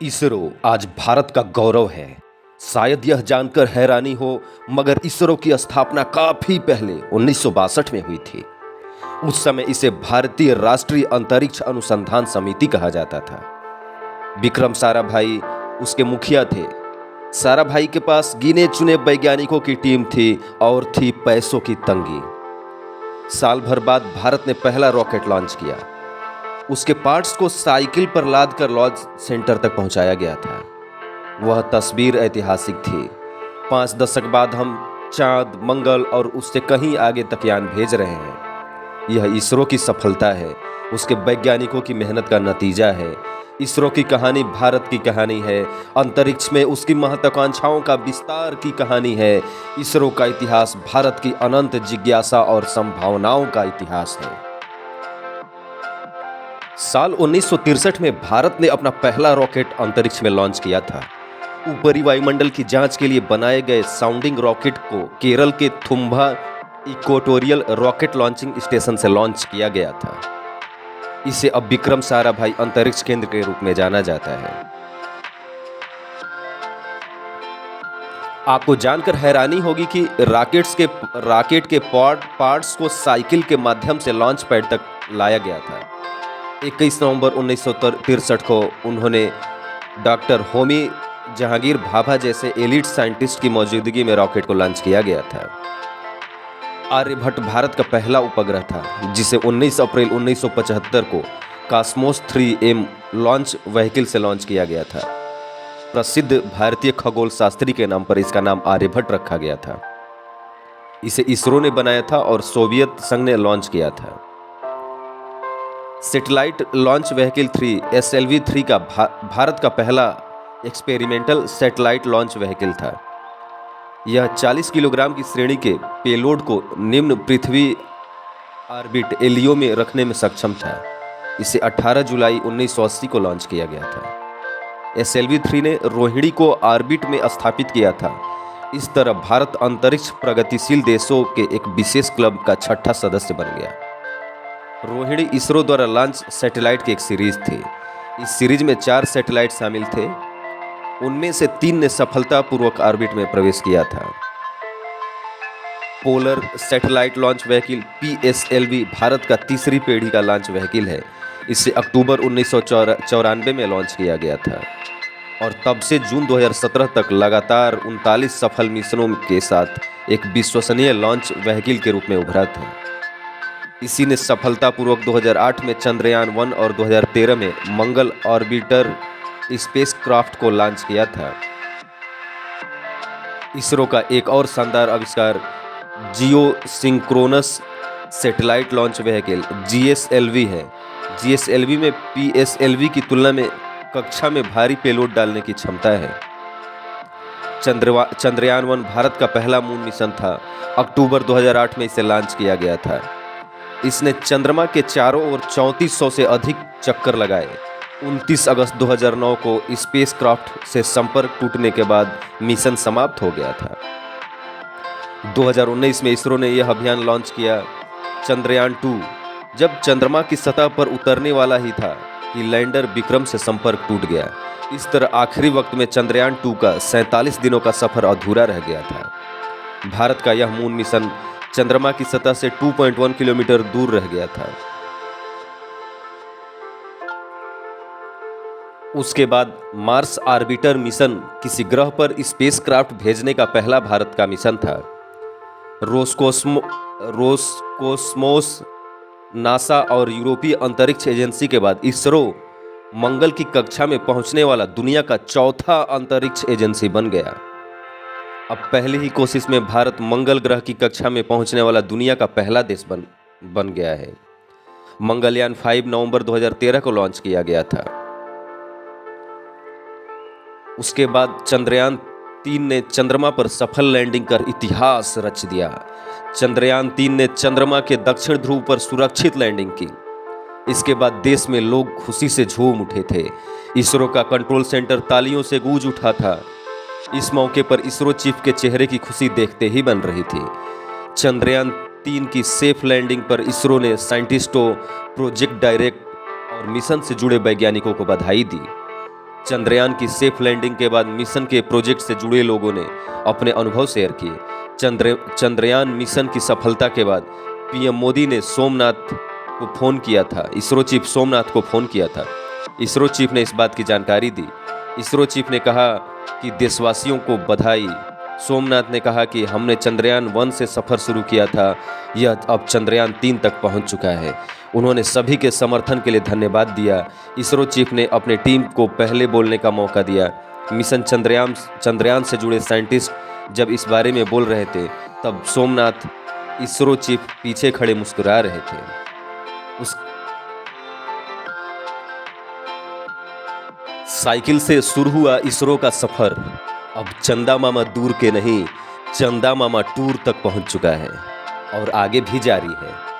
इसरो आज भारत का गौरव है। शायद यह जानकर हैरानी हो, मगर इसरो की स्थापना काफी पहले 1962 में हुई थी। उस समय इसे भारतीय राष्ट्रीय अंतरिक्ष अनुसंधान समिति कहा जाता था। विक्रम साराभाई उसके मुखिया थे। साराभाई के पास गिने चुने वैज्ञानिकों की टीम थी और थी पैसों की तंगी। साल भर बाद भारत ने पहला रॉकेट लॉन्च किया। उसके पार्ट्स को साइकिल पर लाद कर लॉन्च सेंटर तक पहुंचाया गया था। वह तस्वीर ऐतिहासिक थी। 5 दशक बाद हम चांद, मंगल और उससे कहीं आगे तक यान भेज रहे हैं। यह इसरो की सफलता है, उसके वैज्ञानिकों की मेहनत का नतीजा है। इसरो की कहानी भारत की कहानी है। अंतरिक्ष में उसकी महत्वाकांक्षाओं का विस्तार की कहानी है। इसरो का इतिहास भारत की अनंत जिज्ञासा और संभावनाओं का इतिहास है। साल 1963 में भारत ने अपना पहला रॉकेट अंतरिक्ष में लॉन्च किया था। ऊपरी वायुमंडल की जांच के लिए बनाए गए साउंडिंग रॉकेट को केरल के Thumba equatorial rocket launching station से लॉन्च किया गया था। इसे अब विक्रम साराभाई अंतरिक्ष केंद्र के रूप में जाना जाता है। आपको जानकर हैरानी होगी कि रॉकेट के पार्ट्स को साइकिल के माध्यम से लॉन्च पैड तक लाया गया था। 21 नवंबर 1963 को उन्होंने डॉक्टर होमी जहांगीर भाभा जैसे एलिट साइंटिस्ट की मौजूदगी में रॉकेट को लॉन्च किया गया था। आर्यभट्ट भारत का पहला उपग्रह था, जिसे 19 अप्रैल 1975 को कॉस्मोस 3M लॉन्च व्हीकल से लॉन्च किया गया था। प्रसिद्ध भारतीय खगोल शास्त्री के नाम पर इसका नाम आर्यभट्ट रखा गया था। इसे इसरो ने बनाया था और सोवियत संघ ने लॉन्च किया था। सैटेलाइट लॉन्च व्हीकल 3 SLV-3 का भारत का पहला एक्सपेरिमेंटल सैटेलाइट लॉन्च व्हीकल था। यह 40 किलोग्राम की श्रेणी के पेलोड को निम्न पृथ्वी ऑर्बिट LEO में रखने में सक्षम था। इसे 18 जुलाई 1980 को लॉन्च किया गया था। SLV-3 ने रोहिणी को ऑर्बिट में स्थापित किया था। इस तरह भारत अंतरिक्ष प्रगतिशील देशों के एक विशेष क्लब का 6ठा सदस्य बन गया। रोहिणी इसरो द्वारा लॉन्च सैटेलाइट की एक सीरीज थी। इस सीरीज में 4 सैटेलाइट शामिल थे। उनमें से 3 ने सफलतापूर्वक ऑर्बिट में प्रवेश किया था। Polar satellite launch vehicle PSLV Bharat का तीसरी पीढ़ी का लॉन्च व्हीकल है। इसे अक्टूबर 1994 में लॉन्च किया गया था और तब से जून 2017 तक लगातार 39 सफल मिशनों के साथ एक विश्वसनीय लॉन्च व्हीकल के रूप में उभरा था। इसी ने सफलतापूर्वक 2008 में चंद्रयान 1 और 2013 में मंगल ऑर्बिटर स्पेसक्राफ्ट को लॉन्च किया था। इसरो का एक और शानदार आविष्कार geosynchronous satellite launch vehicle GSLV है। GSLV में PSLV की तुलना में कक्षा में भारी पेलोड डालने की क्षमता है। चंद्रयान 1 भारत का पहला मून मिशन था। अक्टूबर 2008 में इसे लॉन्च किया गया था। इसने चंद्रमा के चारों ओर 3400 से अधिक चक्कर लगाए। 29 अगस्त 2009 को स्पेसक्राफ्ट से संपर्क टूटने के बाद मिशन समाप्त हो गया था। 2019 में इसरो ने यह अभियान लॉन्च किया। चंद्रयान 2 जब चंद्रमा की सतह पर उतरने वाला ही था कि लैंडर विक्रम से संपर्क टूट गया। इस तरह आखिरी वक्त में चंद्रयान 2 का 47 दिनों का सफर अधूरा रह गया था। भारत का यह मून मिशन चंद्रमा की सतह से 2.1 किलोमीटर दूर रह गया था। उसके बाद मार्स ऑर्बिटर मिशन किसी ग्रह पर स्पेसक्राफ्ट भेजने का पहला भारत का मिशन था। रोसकोस्मोस, नासा और यूरोपीय अंतरिक्ष एजेंसी के बाद इसरो मंगल की कक्षा में पहुंचने वाला दुनिया का चौथा अंतरिक्ष एजेंसी बन गया। अब पहली ही कोशिश में भारत मंगल ग्रह की कक्षा में पहुंचने वाला दुनिया का पहला देश बन गया है। मंगलयान 5 नवंबर 2013 को लॉन्च किया गया था। उसके बाद चंद्रयान 3 ने चंद्रमा पर सफल लैंडिंग कर इतिहास रच दिया। चंद्रयान 3 ने चंद्रमा के दक्षिण ध्रुव पर सुरक्षित लैंडिंग की। इसके बाद देश में लोग खुशी से झूम उठे थे। इसरो का कंट्रोल सेंटर तालियों से गूंज उठा था। इस मौके पर इसरो चीफ के चेहरे की खुशी देखते ही बन रही थी। चंद्रयान 3 की सेफ लैंडिंग पर इसरो ने साइंटिस्टों, प्रोजेक्ट डायरेक्टर और मिशन से जुड़े वैज्ञानिकों को बधाई दी। चंद्रयान की सेफ लैंडिंग के बाद मिशन के प्रोजेक्ट से जुड़े लोगों ने अपने अनुभव शेयर किए। चंद्रयान मिशन की सफलता के बाद पीएम मोदी ने सोमनाथ को फोन किया था, इसरो चीफ सोमनाथ को फोन किया था। इसरो चीफ ने इस बात की जानकारी दी। इसरो चीफ ने कहा कि देशवासियों को बधाई। सोमनाथ ने कहा कि हमने चंद्रयान 1 से सफर शुरू किया था, यह अब चंद्रयान 3 तक पहुंच चुका है। उन्होंने सभी के समर्थन के लिए धन्यवाद दिया। इसरो चीफ ने अपने टीम को पहले बोलने का मौका दिया। मिशन चंद्रयान से जुड़े साइंटिस्ट जब इस बारे में बोल रहे थे, तब सोमनाथ इसरो चीफ पीछे खड़े मुस्कुरा रहे थे। उस साइकिल से शुरू हुआ इसरो का सफर अब चंदा मामा दूर के नहीं, चंदा मामा टूर तक पहुंच चुका है और आगे भी जारी है।